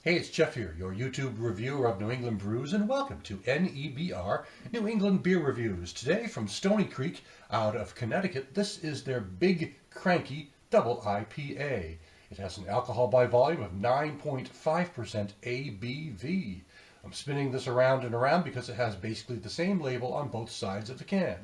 Hey, it's Jeff here, your YouTube reviewer of New England brews, and welcome to NEBR, New England Beer Reviews. Today from Stony Creek out of Connecticut, this is their Big Cranky Double IPA. It has an alcohol by volume of 9.5% ABV. I'm spinning this around and around because it has basically the same label on both sides of the can.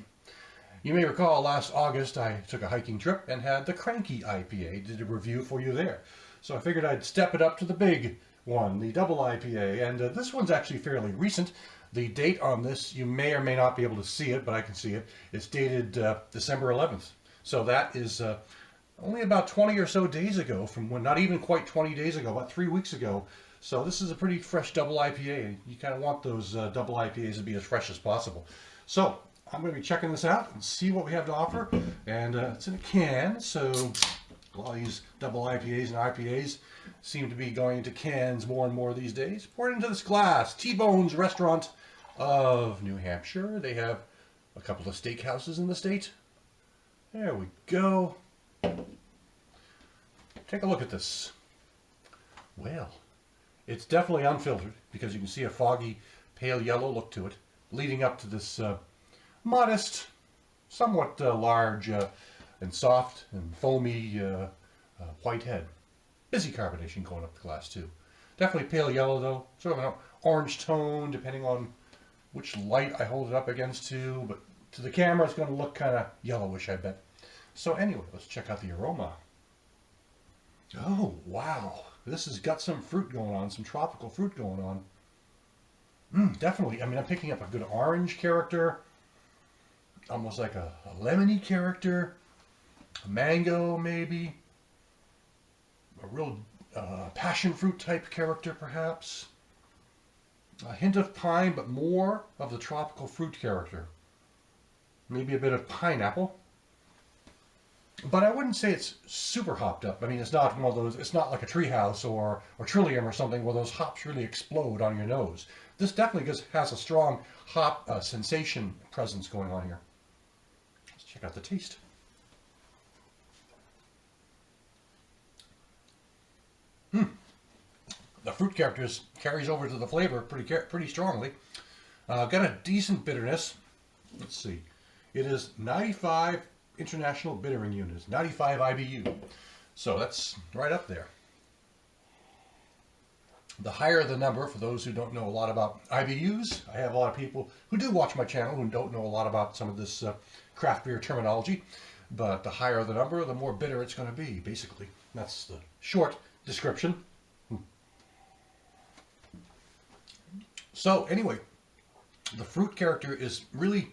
You may recall last August I took a hiking trip and had the Cranky IPA, did a review for you there. So I figured I'd step it up to the big one, the double IPA, and this one's actually fairly recent. The date on this, you may or may not be able to see it, but I can see it. It's dated December 11th. So that is only about 20 or so days ago, from when, not even quite 20 days ago, about 3 weeks ago. So this is a pretty fresh double IPA. You kind of want those double IPAs to be as fresh as possible. So I'm going to be checking this out and see what we have to offer. And it's in a can, so a lot of these double IPAs and IPAs seem to be going into cans more and more these days. Pour it into this glass. T-Bone's Restaurant of New Hampshire. They have a couple of steakhouses in the state. There we go. Take a look at this. Well, it's definitely unfiltered because you can see a foggy, pale yellow look to it, leading up to this modest, somewhat large and soft and foamy white head. Busy carbonation going up the glass too. Definitely pale yellow though, sort of an orange tone depending on which light I hold it up against too, but to the camera it's going to look kind of yellowish, I bet. So anyway, let's check out the aroma. Oh wow, this has got some fruit going on, some tropical fruit going on. Definitely, I mean, I'm picking up a good orange character, almost like a lemony character, a mango maybe, a real passion fruit type character perhaps, a hint of pine but more of the tropical fruit character, maybe a bit of pineapple, but I wouldn't say it's super hopped up. I mean, it's not one of those, it's not like a Treehouse or Trillium or something where those hops really explode on your nose. This definitely has a strong hop sensation presence going on here. Let's check out the taste. The fruit characters carries over to the flavor pretty strongly. Got a decent bitterness. Let's see. It is 95 international bittering units, 95 IBU. So that's right up there. The higher the number, for those who don't know a lot about IBUs, I have a lot of people who do watch my channel who don't know a lot about some of this craft beer terminology, but the higher the number, the more bitter it's going to be, basically. That's the short description. So anyway, the fruit character is really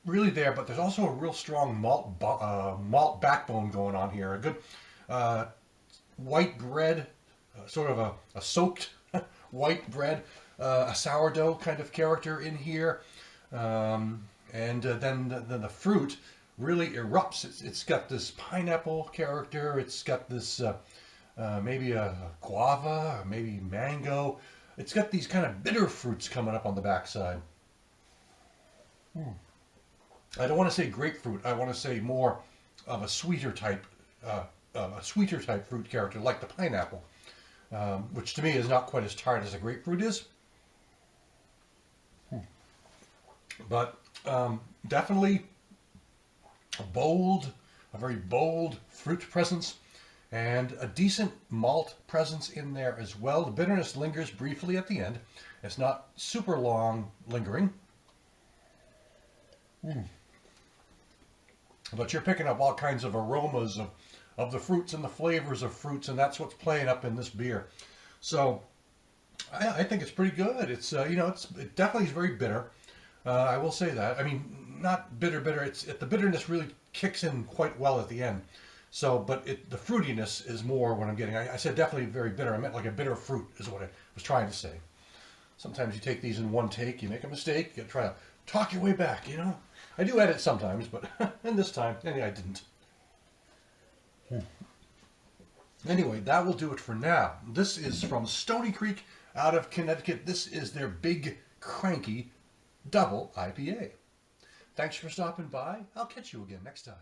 there, but there's also a real strong malt backbone going on here. A good white bread, sort of a soaked white bread, a sourdough kind of character in here, and then the fruit really erupts. It's got this pineapple character. It's got this maybe a guava, or maybe mango. It's got these kind of bitter fruits coming up on the backside. I don't want to say grapefruit. I want to say more of a sweeter type fruit character, like the pineapple, which to me is not quite as tart as a grapefruit is. But definitely a very bold fruit presence, and a decent malt presence in there as well. The bitterness lingers briefly at the end. It's not super long lingering. But you're picking up all kinds of aromas of the fruits and the flavors of fruits, and that's what's playing up in this beer. So I think it's pretty good. It's it definitely is very bitter. I will say that. I mean, not bitter. The bitterness really kicks in quite well at the end. So, but the fruitiness is more what I'm getting. I said definitely very bitter. I meant like a bitter fruit is what I was trying to say. Sometimes you take these in one take, you make a mistake, you try to talk your way back, you know. I do edit sometimes, but and this time, I didn't. Anyway, that will do it for now. This is from Stony Creek out of Connecticut. This is their Big Cranky Double IPA. Thanks for stopping by. I'll catch you again next time.